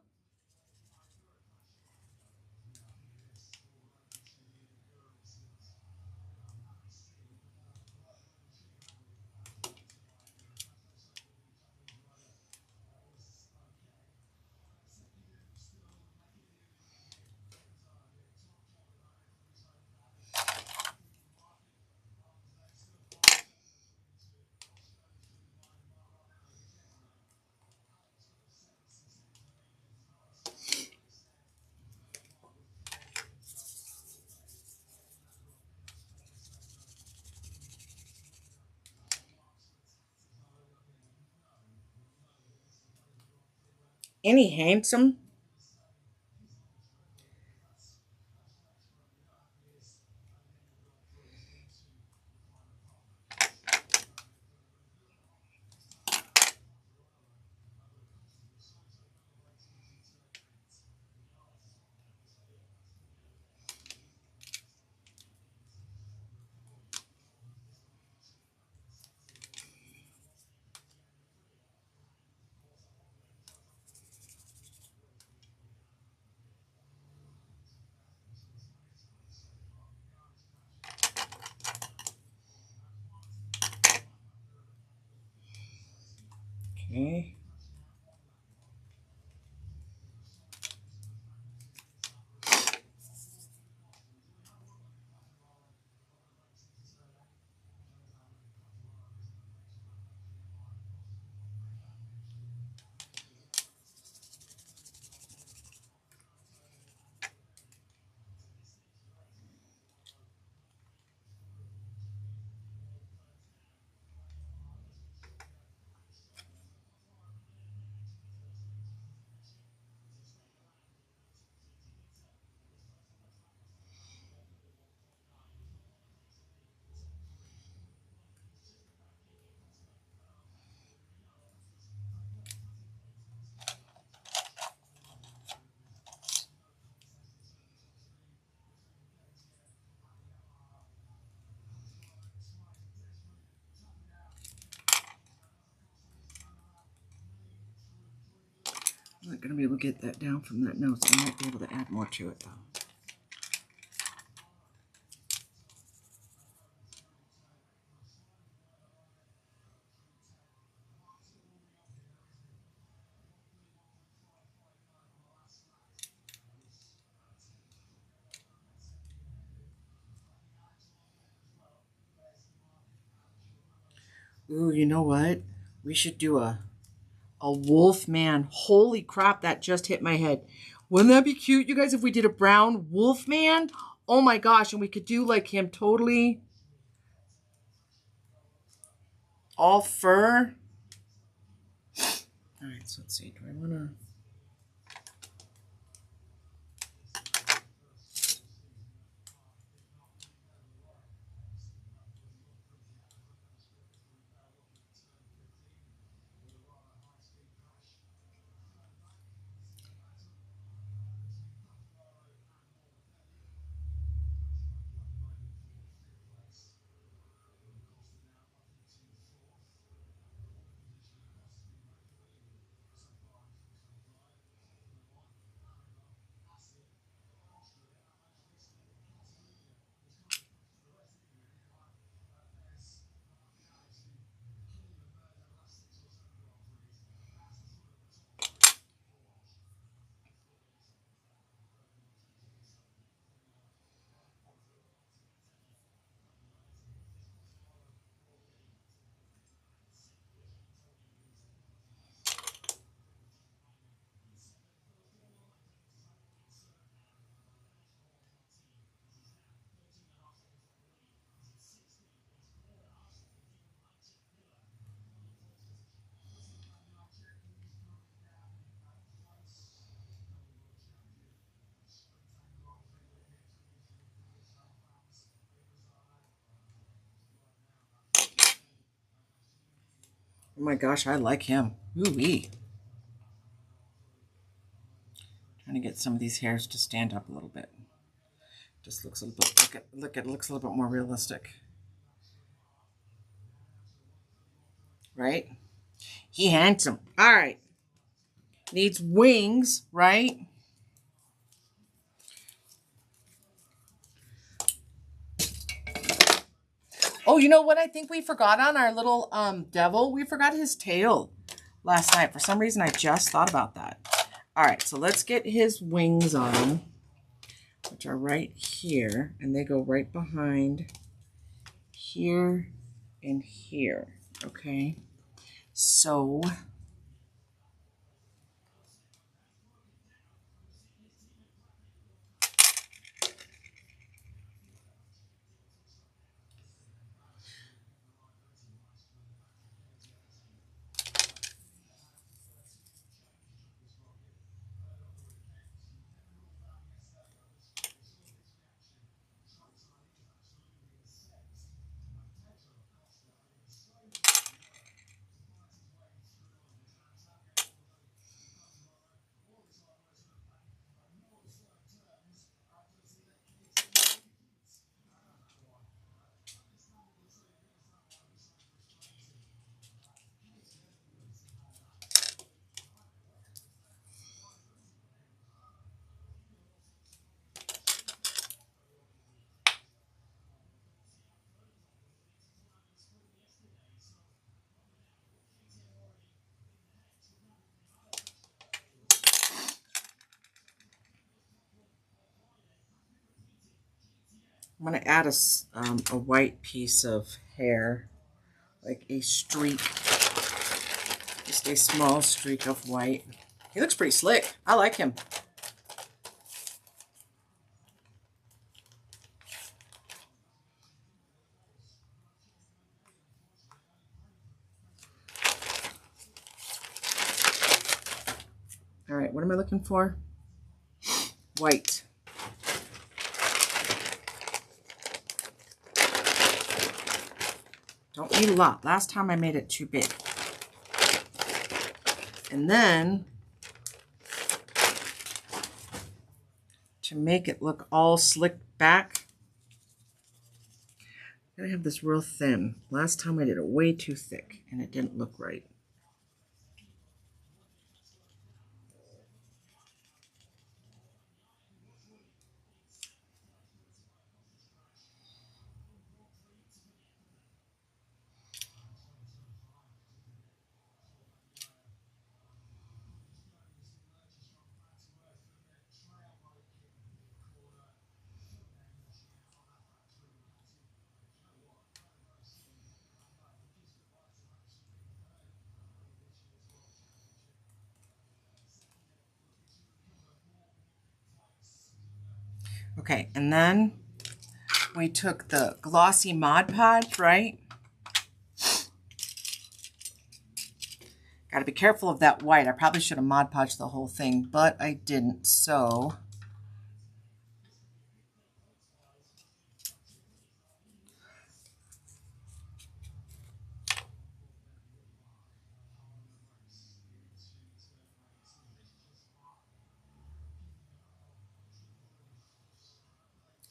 Ain't he handsome? Okay. I'm not going to be able to get that down from that note, so I might be able to add more to it, though. Ooh, you know what? We should do a wolf man. Holy crap, that just hit my head. Wouldn't that be cute, you guys, if we did a brown wolf man? Oh my gosh, and we could do like him totally all fur. All right, so let's see. Do I want to... Oh my gosh, I like him. Ooh-wee. Trying to get some of these hairs to stand up a little bit. Just looks a little bit, it looks a little bit more realistic. Right? He handsome. All right. Needs wings, right? Oh, you know what I think we forgot on our little devil? We forgot his tail last night. For some reason, I just thought about that. All right, so let's get his wings on him, which are right here, and they go right behind here and here, okay? So... I'm going to add a white piece of hair, like a streak, just a small streak of white. He looks pretty slick. I like him. All right, what am I looking for? White. Don't need a lot. Last time I made it too big. And then, to make it look all slicked back, I'm going to have this real thin. Last time I did it way too thick, and it didn't look right. Okay, and then we took the glossy Mod Podge, right? Got to be careful of that white. I probably should have Mod Podged the whole thing, but I didn't, so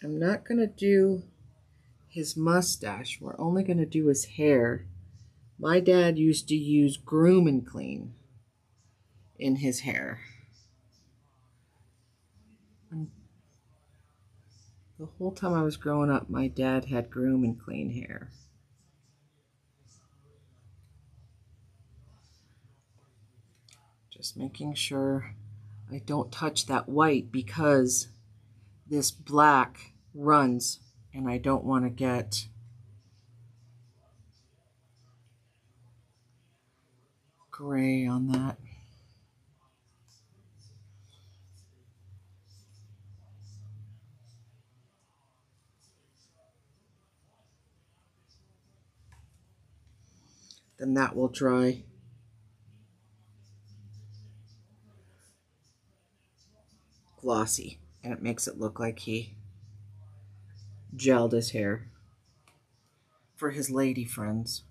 I'm not going to do his mustache. We're only going to do his hair. My dad used to use Groom and Clean in his hair. And the whole time I was growing up, my dad had Groom and Clean hair. Just making sure I don't touch that white because this black runs and I don't want to get gray on that. Then that will dry. Glossy, and it makes it look like he gelled his hair for his lady friends.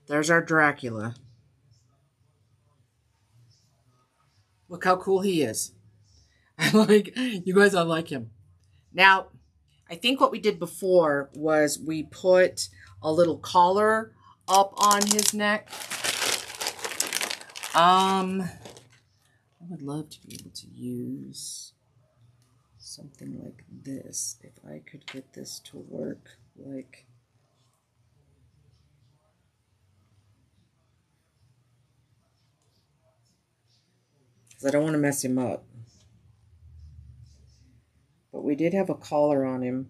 There's our Dracula. Look how cool he is. I like, you guys, I like him. Now, I think what we did before was we put a little collar up on his neck. I would love to be able to use something like this. If I could get this to work, like, because I don't want to mess him up. But we did have a collar on him.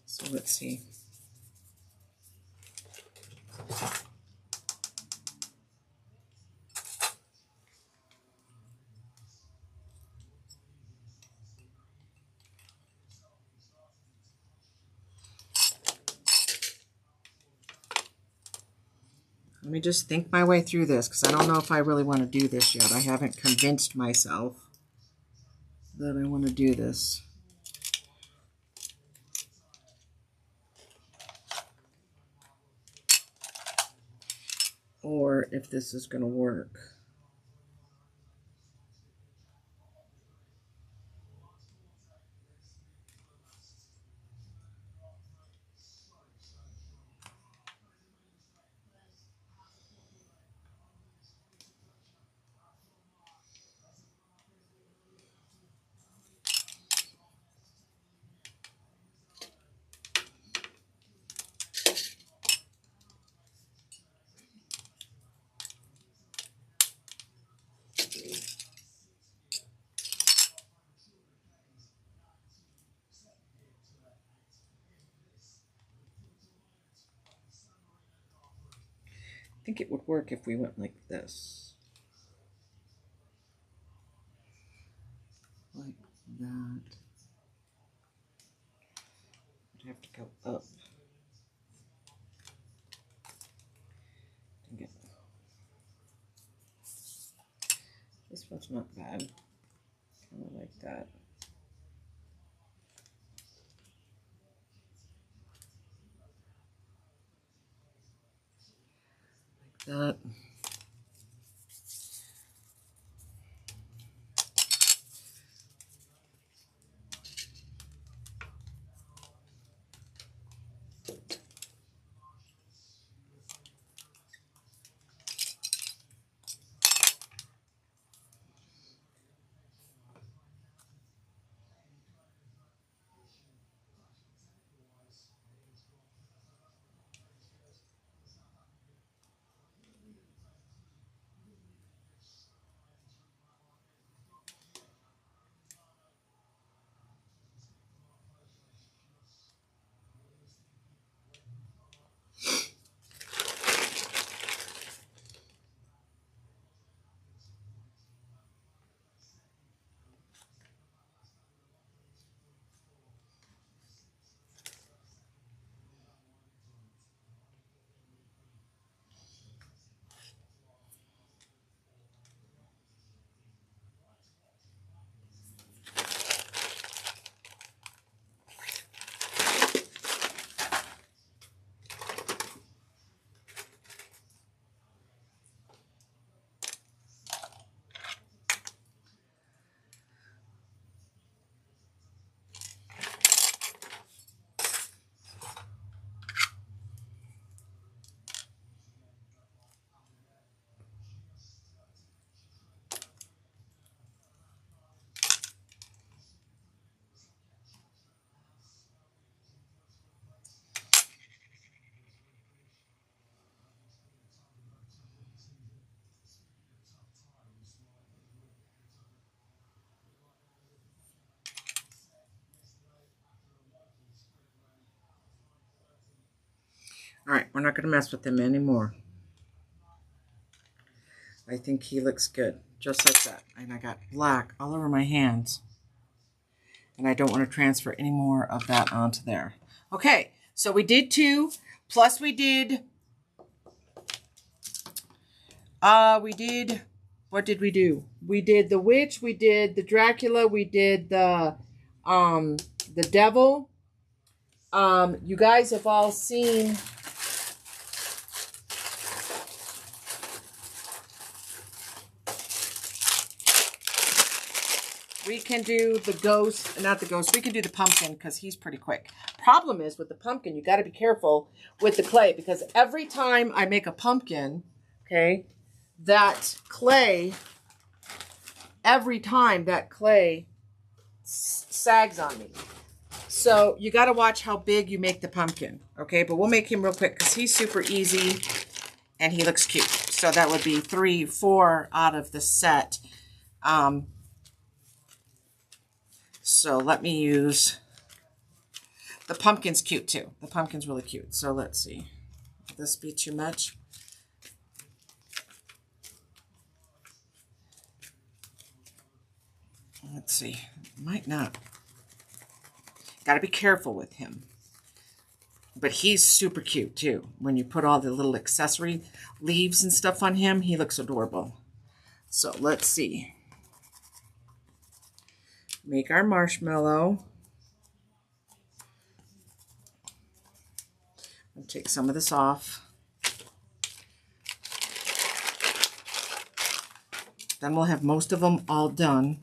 So let's see. Let me just think my way through this, because I don't know if I really want to do this yet. I haven't convinced myself that I want to do this. Or if this is going to work. think it would work if we went like this. Like that. I'd have to go up. And get... This one's not bad. Kind of like that. Like that. All right, we're not going to mess with him anymore. I think he looks good, just like that. And I got black all over my hands. And I don't want to transfer any more of that onto there. Okay, so we did 2, plus we did, what did we do? We did the witch, we did the Dracula, we did the devil. You guys have all seen... We can do the ghost, not the ghost, we can do the pumpkin because he's pretty quick. Problem is with the pumpkin, you got to be careful with the clay because every time I make a pumpkin, okay, that clay, every time that clay sags on me. So you got to watch how big you make the pumpkin, okay? But we'll make him real quick because he's super easy and he looks cute. So that would be 3, 4 out of the set. So let me use, the pumpkin's cute too. The pumpkin's really cute. So let's see. Will this be too much? Let's see. Might not. Got to be careful with him. But he's super cute too. When you put all the little accessory leaves and stuff on him, he looks adorable. So let's see. Make our marshmallow. I'll take some of this off. Then we'll have most of them all done.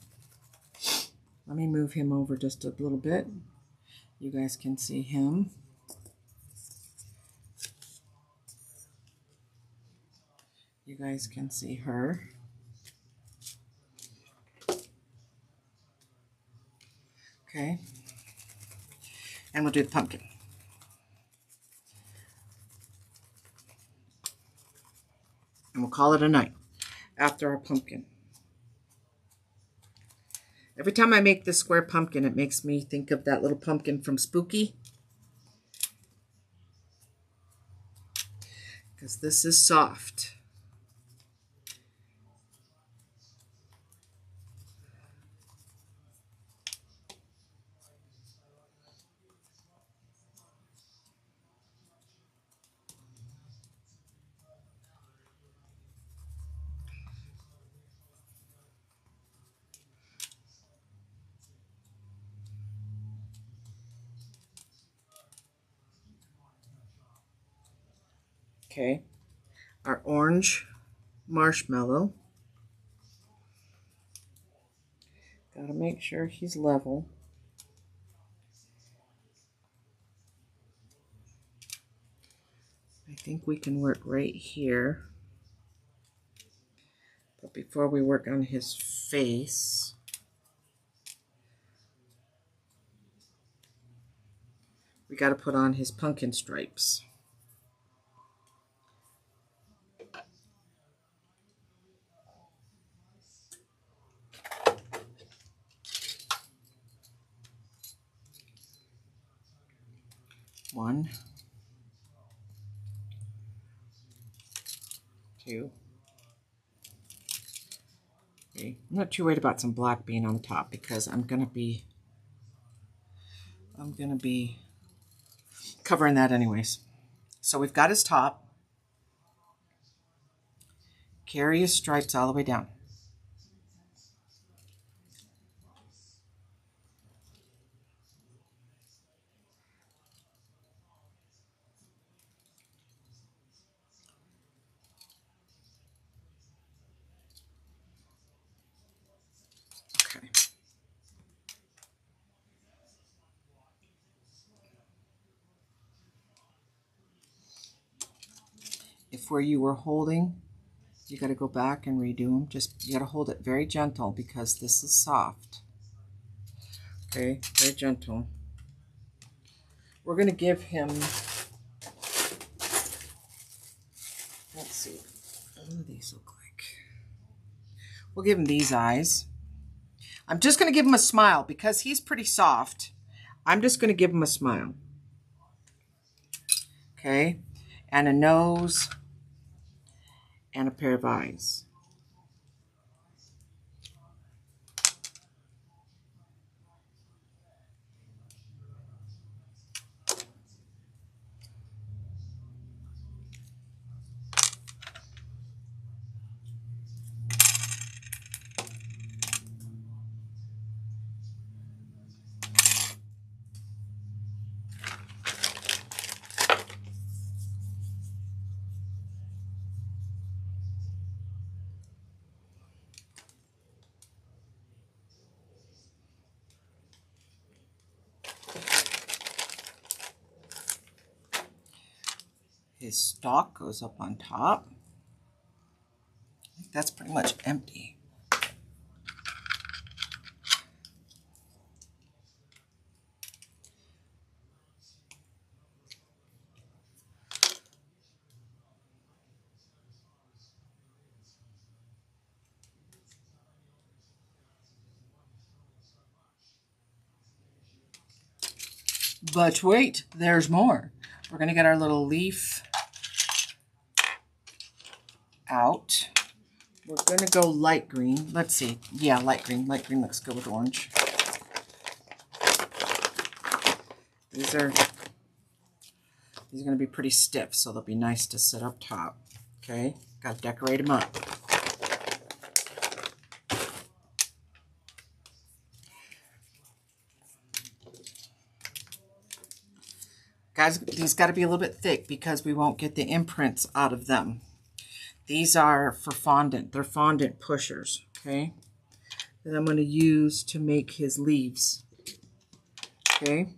Let me move him over just a little bit. You guys can see him. You guys can see her. Okay. And we'll do the pumpkin. And we'll call it a night after our pumpkin. Every time I make this square pumpkin, it makes me think of that little pumpkin from Spooky. because this is soft. Okay, our orange marshmallow. Gotta make sure he's level. I think we can work right here. But before we work on his face, we got to put on his pumpkin stripes. One, two, three. I'm not too worried about some black being on top because I'm gonna be covering that anyways. So we've got his top. Carry his stripes all the way down. Okay. If where you were holding, you got to go back and redo them. Just, you got to hold it very gentle because this is soft. Okay, very gentle. We're going to give him, let's see, what do these look like? We'll give him these eyes. I'm just going to give him a smile because he's pretty soft. I'm just going to give him a smile. Okay, and a nose and a pair of eyes. His stalk goes up on top. That's pretty much empty. But wait, there's more. We're going to get our little leaf out. We're going to go light green. Let's see. Yeah, light green. Light green looks good with orange. These are going to be pretty stiff, so they'll be nice to sit up top. Okay, got to decorate them up. Guys, these got to be a little bit thick because we won't get the imprints out of them. These are for fondant. They're fondant pushers, okay? That I'm going to use to make his leaves, okay?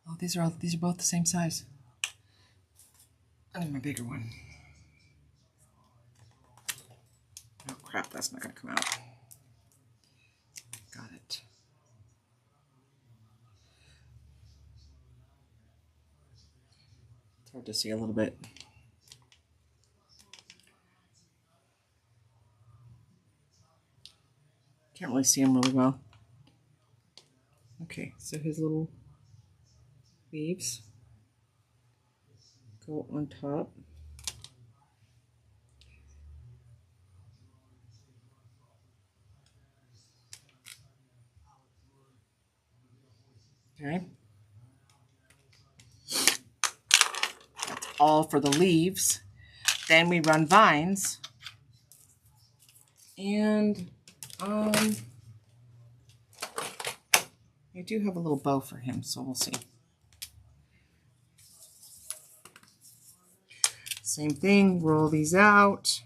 Oh, these are both the same size. I need my bigger one. Oh crap, that's not going to come out. Got it. It's hard to see a little bit. Can't really see him really well. Okay, so his little leaves go on top. Okay. That's all for the leaves. Then we run vines. And I do have a little bow for him, so we'll see. Same thing, roll these out.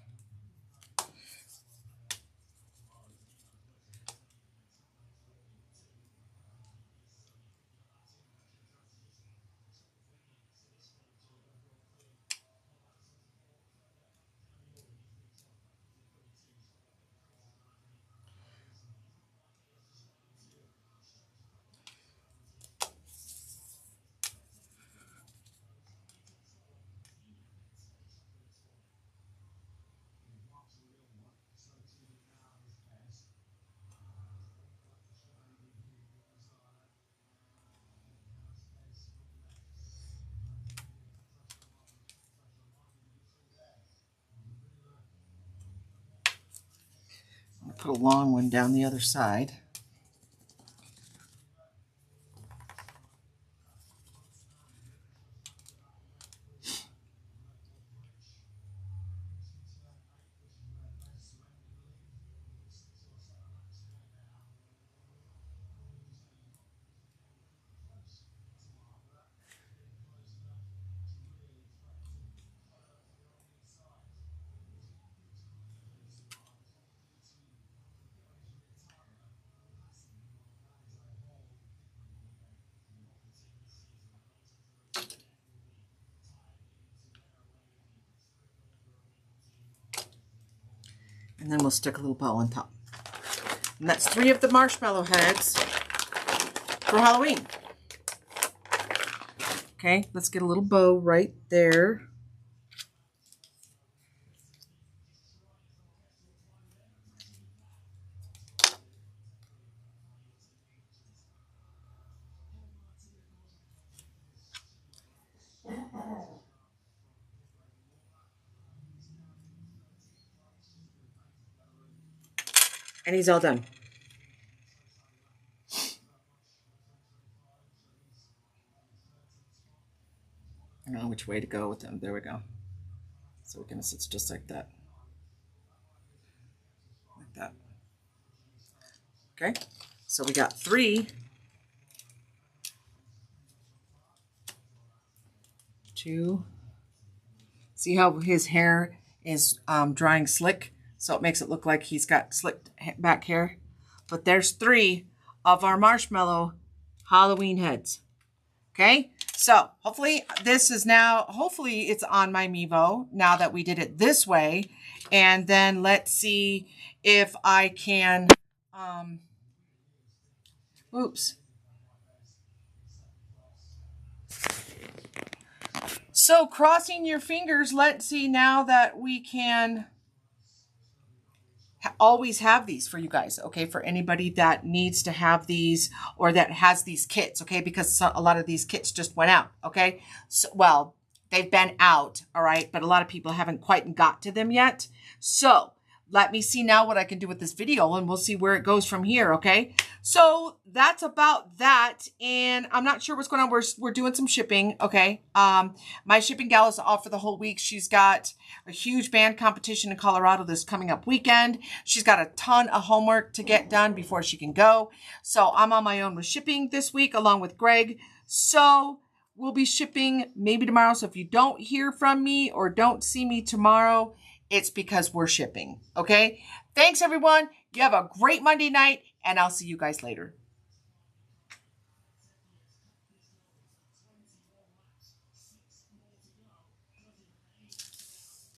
Put a long one down the other side. And then we'll stick a little bow on top. And that's 3 of the marshmallow heads for Halloween. Okay, let's get a little bow right there. And he's all done. I don't know which way to go with them. There we go. So we're going to sit just like that. Like that. Okay. So we got 3. 2. See how his hair is drying slick? So it makes it look like he's got slicked back hair. But there's 3 of our marshmallow Halloween heads. Okay, so hopefully this is now, hopefully it's on my Mevo now that we did it this way. And then let's see if I can, oops. So crossing your fingers, let's see now that we can always have these for you guys, okay, for anybody that needs to have these or that has these kits, okay, because a lot of these kits just went out, okay, so, well, they've been out, all right, but a lot of people haven't quite got to them yet. So let me see now what I can do with this video, and we'll see where it goes from here, okay? So that's about that, and I'm not sure what's going on. We're doing some shipping, okay? My shipping gal is off for the whole week. She's got a huge band competition in Colorado this coming up weekend. She's got a ton of homework to get done before she can go. So I'm on my own with shipping this week along with Greg. So we'll be shipping maybe tomorrow. So if you don't hear from me or don't see me tomorrow, it's because we're shipping, okay? Thanks, everyone. You have a great Monday night, and I'll see you guys later.